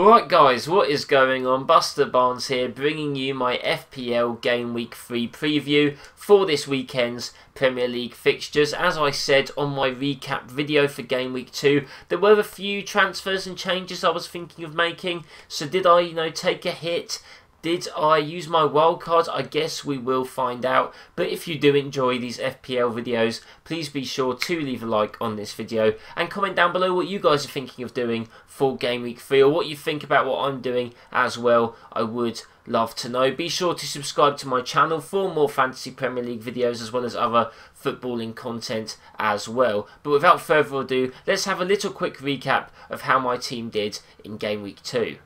Alright guys, what is going on? BusterBarnes here, bringing you my FPL Game Week 3 preview for this weekend's Premier League fixtures. As I said on my recap video for Game Week 2, there were a few transfers and changes I was thinking of making. So did I, take a hit? Did I use my wildcards? I guess we will find out. But if you do enjoy these FPL videos, please be sure to leave a like on this video and comment down below what you guys are thinking of doing for Game Week 3 or what you think about what I'm doing as well. I would love to know. Be sure to subscribe to my channel for more Fantasy Premier League videos as well as other footballing content as well. But without further ado, let's have a little quick recap of how my team did in Game Week 2.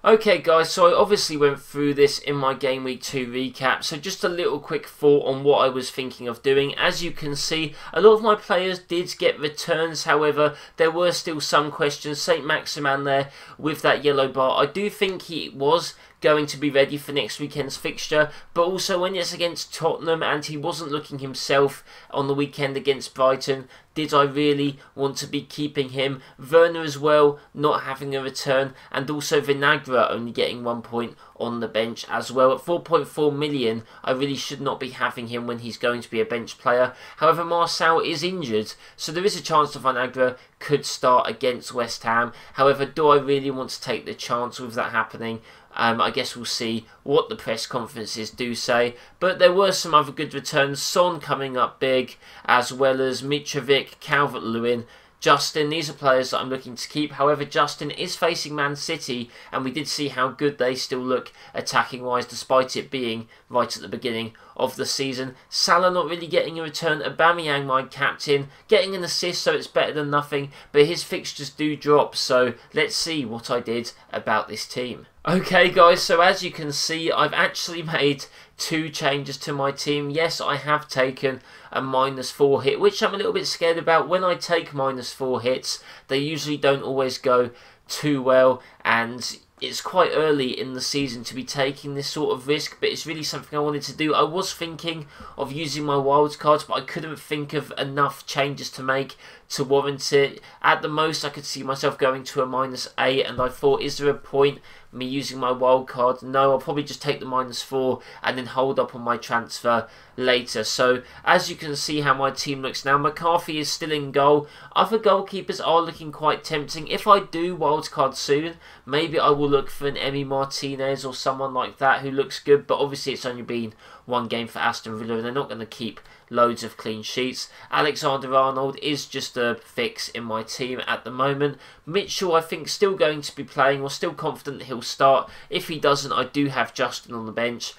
Okay guys, so I obviously went through this in my Game Week 2 recap, so just a little quick thought on what I was thinking of doing. As you can see, a lot of my players did get returns, however, there were still some questions. St. Maximan there with that yellow bar, I do think he was going to be ready for next weekend's fixture, but also when it's against Tottenham and he wasn't looking himself on the weekend against Brighton, did I really want to be keeping him? Werner as well, not having a return, and also Vinagre only getting 1 point on the bench as well. At 4.4 million, I really should not be having him when he's going to be a bench player. However, Marcel is injured, so there is a chance that Vinagre could start against West Ham. However, do I really want to take the chance with that happening? I guess we'll see what the press conferences do say. But there were some other good returns. Son coming up big, as well as Mitrovic, Calvert-Lewin, Justin. These are players that I'm looking to keep. However, Justin is facing Man City, and we did see how good they still look attacking-wise, despite it being right at the beginning of the season. Salah not really getting a return. Aubameyang, my captain, getting an assist, so it's better than nothing. But his fixtures do drop, so let's see what I did about this team. Okay guys, so as you can see, I've actually made 2 changes to my team. Yes, I have taken a -4 hit, which I'm a little bit scared about. When I take -4 hits, they usually don't always go too well, and it's quite early in the season to be taking this sort of risk, but it's really something I wanted to do. I was thinking of using my wildcards, but I couldn't think of enough changes to make to warrant it. At the most, I could see myself going to a -8, and I thought, is there a point me using my wildcard? No, I'll probably just take the -4 and then hold up on my transfer later. So as you can see how my team looks now, McCarthy is still in goal. Other goalkeepers are looking quite tempting. If I do wildcard soon, maybe I will look for an Emi Martinez or someone like that who looks good, but obviously it's only been 1 game for Aston Villa and they're not going to keep loads of clean sheets. Alexander-Arnold is just a fix in my team at the moment. Mitchell, I think, still going to be playing, or still confident that he'll start. If he doesn't, I do have Justin on the bench.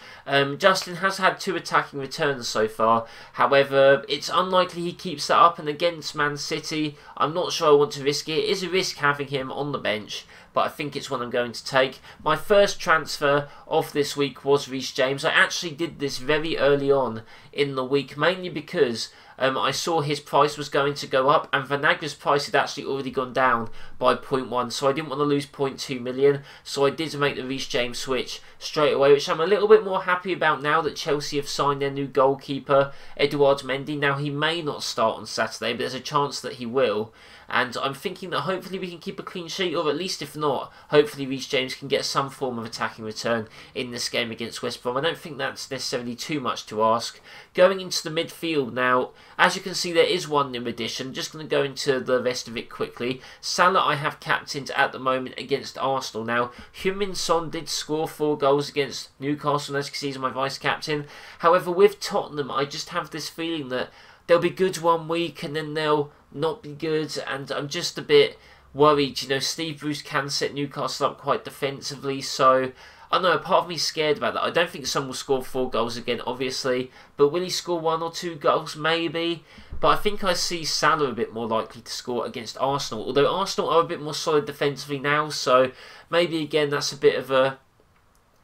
Justin has had 2 attacking returns so far. However, it's unlikely he keeps that up, and against Man City, I'm not sure I want to risk it. It is a risk having him on the bench, but I think it's one I'm going to take. My first transfer of this week was Reece James. I actually did this very early on in the week, mainly because I saw his price was going to go up, and Vinagre's price had actually already gone down by 0.1, so I didn't want to lose 0.2 million, so I did make the Reece James switch straight away, which I'm a little bit more happy about now that Chelsea have signed their new goalkeeper, Edouard Mendy. Now, he may not start on Saturday, but there's a chance that he will, and I'm thinking that hopefully we can keep a clean sheet, or at least if not, hopefully Reece James can get some form of attacking return in this game against West Brom. I don't think that's necessarily too much to ask. Going into the midfield now, as you can see, there is 1 new addition. Just going to go into the rest of it quickly. Salah I have captained at the moment against Arsenal. Now, Heung-min Son did score 4 goals against Newcastle, as you can see, he's my vice-captain. However, with Tottenham, I just have this feeling that they'll be good 1 week and then they'll not be good, and I'm just a bit worried. Steve Bruce can set Newcastle up quite defensively, so I know a part of me is scared about that. I don't think Son will score 4 goals again, obviously, but will he score 1 or 2 goals? Maybe. But I think I see Salah a bit more likely to score against Arsenal, although Arsenal are a bit more solid defensively now, so maybe again that's a bit of a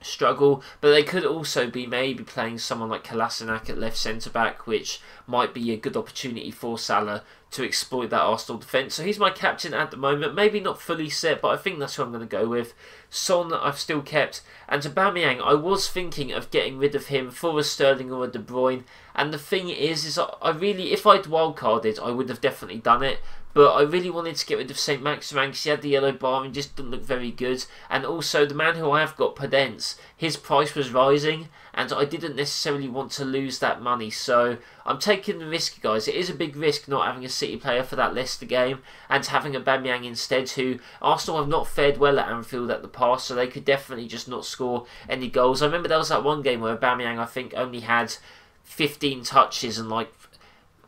struggle. But they could also be maybe playing someone like Kolasinac at left centre-back, which might be a good opportunity for Salah to exploit that Arsenal defence. So he's my captain at the moment. Maybe not fully set, but I think that's who I'm going to go with. Son I've still kept. And Aubameyang, I was thinking of getting rid of him for a Sterling or a De Bruyne. And the thing is I really, if I'd wildcarded, I would have definitely done it. But I really wanted to get rid of St. Maximin because he had the yellow bar and just didn't look very good. And also the man who I have got, Podence, his price was rising and I didn't necessarily want to lose that money. So I'm taking the risk, guys. It is a big risk not having a City player for that Leicester game and having Aubameyang instead, who Arsenal have not fared well at Anfield at the past, so they could definitely just not score any goals. I remember there was that one game where Aubameyang, I think, only had 15 touches and like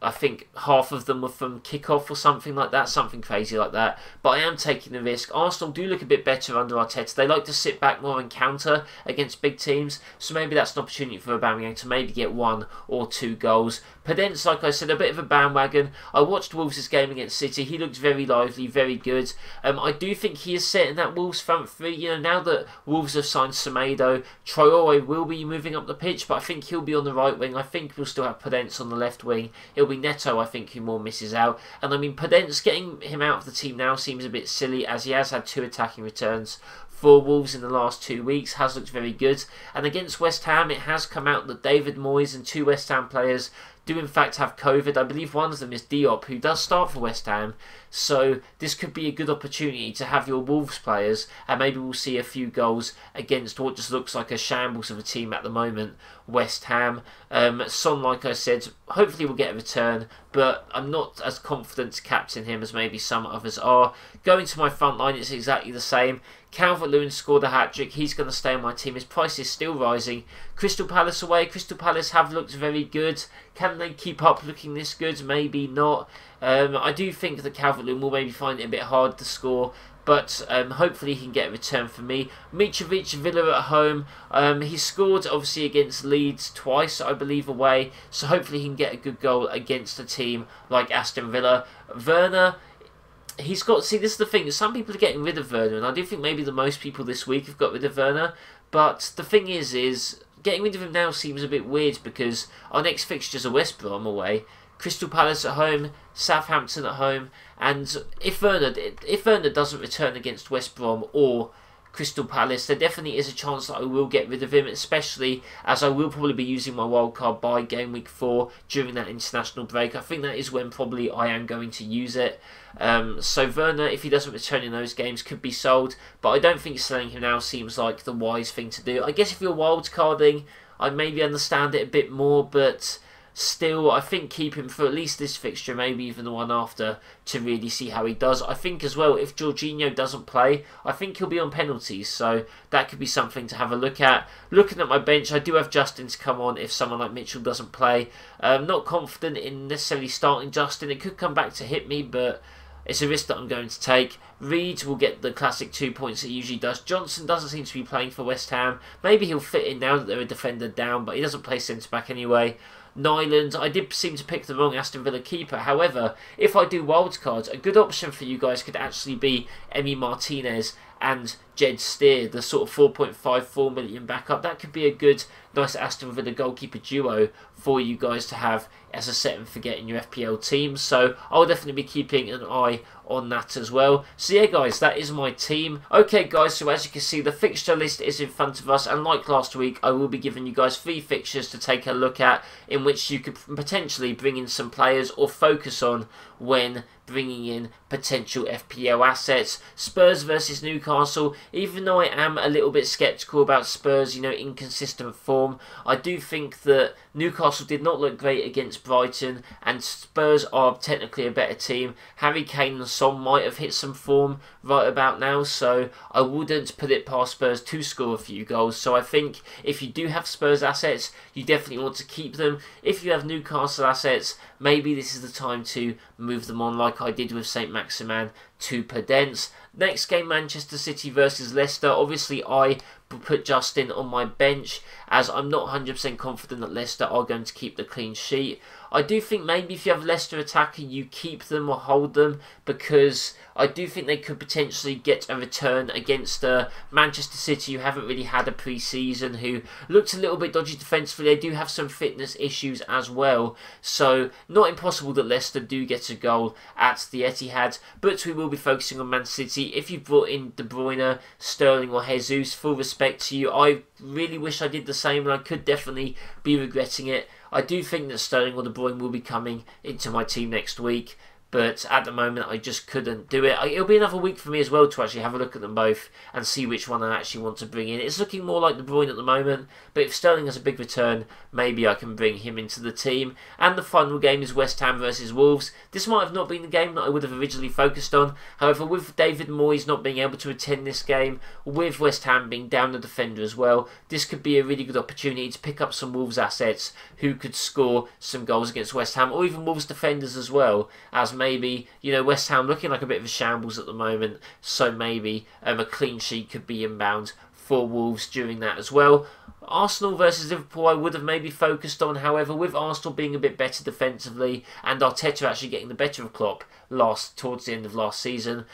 I think half of them were from kick-off or something like that, something crazy like that. But I am taking the risk. Arsenal do look a bit better under Arteta. They like to sit back more and counter against big teams, so maybe that's an opportunity for Aubameyang to maybe get 1 or 2 goals. Podence, like I said, a bit of a bandwagon. I watched Wolves' game against City. He looked very lively, very good. I do think he is setting that Wolves front three. You know, now that Wolves have signed Semedo, Traore will be moving up the pitch, but I think he'll be on the right wing. I think we'll still have Podence on the left wing. It'll be Neto, I think, who more misses out. And I mean, Podence, getting him out of the team now seems a bit silly, as he has had 2 attacking returns for Wolves in the last 2 weeks, has looked very good. And against West Ham, it has come out that David Moyes and 2 West Ham players do in fact have COVID. I believe one of them is Diop, who does start for West Ham. So this could be a good opportunity to have your Wolves players, and maybe we'll see a few goals against what just looks like a shambles of a team at the moment, West Ham. Son, like I said, hopefully will get a return, but I'm not as confident to captain him as maybe some others are. Going to my front line, it's exactly the same. Calvert-Lewin scored a hat-trick. He's going to stay on my team. His price is still rising. Crystal Palace away. Crystal Palace have looked very good. Can they keep up looking this good? Maybe not. I do think that Calvert-Lewin will maybe find it a bit hard to score, but hopefully he can get a return for me. Mitrovic, Villa at home. He scored obviously against Leeds twice, I believe, away, so hopefully he can get a good goal against a team like Aston Villa. Werner, he's got, see, this is the thing, some people are getting rid of Werner, and I do think maybe the most people this week have got rid of Werner, but the thing is getting rid of him now seems a bit weird because our next fixtures are West Brom away, Crystal Palace at home, Southampton at home, and if Werner doesn't return against West Brom or Crystal Palace, there definitely is a chance that I will get rid of him, especially as I will probably be using my wildcard by game week 4 during that international break. I think that is when probably I am going to use it. So Werner, if he doesn't return in those games, could be sold, but I don't think selling him now seems like the wise thing to do. I guess if you're wildcarding, I maybe understand it a bit more, but still, I think keep him for at least this fixture, maybe even the one after, to really see how he does. I think as well, if Jorginho doesn't play, I think he'll be on penalties, so that could be something to have a look at. Looking at my bench, I do have Justin to come on if someone like Mitchell doesn't play. Not confident in necessarily starting Justin. It could come back to hit me, but it's a risk that I'm going to take. Reed will get the classic 2 points that he usually does. Johnson doesn't seem to be playing for West Ham. Maybe he'll fit in now that they're a defender down, but he doesn't play centre-back anyway. Nyland, I did seem to pick the wrong Aston Villa keeper. However, if I do wildcards, a good option for you guys could actually be Emi Martinez and Jed Steer, the sort of 4.54 million backup. That could be a good, nice Aston Villa goalkeeper duo for you guys to have as a set and forget in your FPL team. So I'll definitely be keeping an eye on that as well. So yeah, guys, that is my team. Okay, guys, so as you can see, the fixture list is in front of us, and like last week, I will be giving you guys 3 fixtures to take a look at, in which you could potentially bring in some players or focus on when bringing in potential FPL assets. Spurs versus Newcastle. Even though I am a little bit sceptical about Spurs, you know, inconsistent form, I do think that Newcastle did not look great against Brighton, and Spurs are technically a better team. Harry Kane and Son might have hit some form right about now, so I wouldn't put it past Spurs to score a few goals. So I think if you do have Spurs assets, you definitely want to keep them. If you have Newcastle assets, maybe this is the time to move them on, like I did with St. Maximin to Podence. Next game, Manchester City versus Leicester. Obviously, I put Justin on my bench, as I'm not 100% confident that Leicester are going to keep the clean sheet. I do think maybe if you have Leicester attacker, you keep them or hold them, because I do think they could potentially get a return against Manchester City, who haven't really had a pre-season, who looked a little bit dodgy defensively. They do have some fitness issues as well, so not impossible that Leicester do get a goal at the Etihad, but we will be focusing on Man City. If you brought in De Bruyne, Sterling or Jesus, full respect to you. I really wish I did the same, and I could definitely be regretting it. I do think that Sterling or De Bruyne will be coming into my team next week, but at the moment I just couldn't do it. It'll be another week for me as well to actually have a look at them both and see which one I actually want to bring in. It's looking more like De Bruyne at the moment, but if Sterling has a big return, maybe I can bring him into the team. And the final game is West Ham versus Wolves. This might have not been the game that I would have originally focused on. However, with David Moyes not being able to attend this game, with West Ham being down the defender as well, this could be a really good opportunity to pick up some Wolves assets who could score some goals against West Ham, or even Wolves defenders as well, as maybe, you know, West Ham looking like a bit of a shambles at the moment, so maybe a clean sheet could be inbound for Wolves during that as well. Arsenal versus Liverpool I would have maybe focused on, however, with Arsenal being a bit better defensively and Arteta actually getting the better of Klopp towards the end of last season,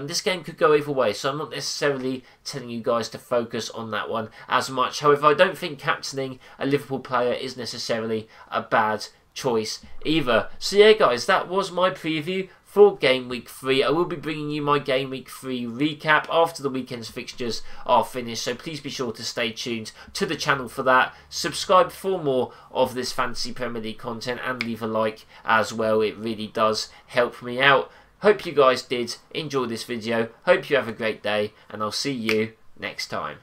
this game could go either way, so I'm not necessarily telling you guys to focus on that one as much. However, I don't think captaining a Liverpool player is necessarily a bad choice either. So yeah guys, that was my preview for Game Week 3. I will be bringing you my Game Week 3 recap after the weekend's fixtures are finished, so please be sure to stay tuned to the channel for that. Subscribe for more of this Fantasy Premier League content and leave a like as well, it really does help me out. Hope you guys did enjoy this video, hope you have a great day, and I'll see you next time.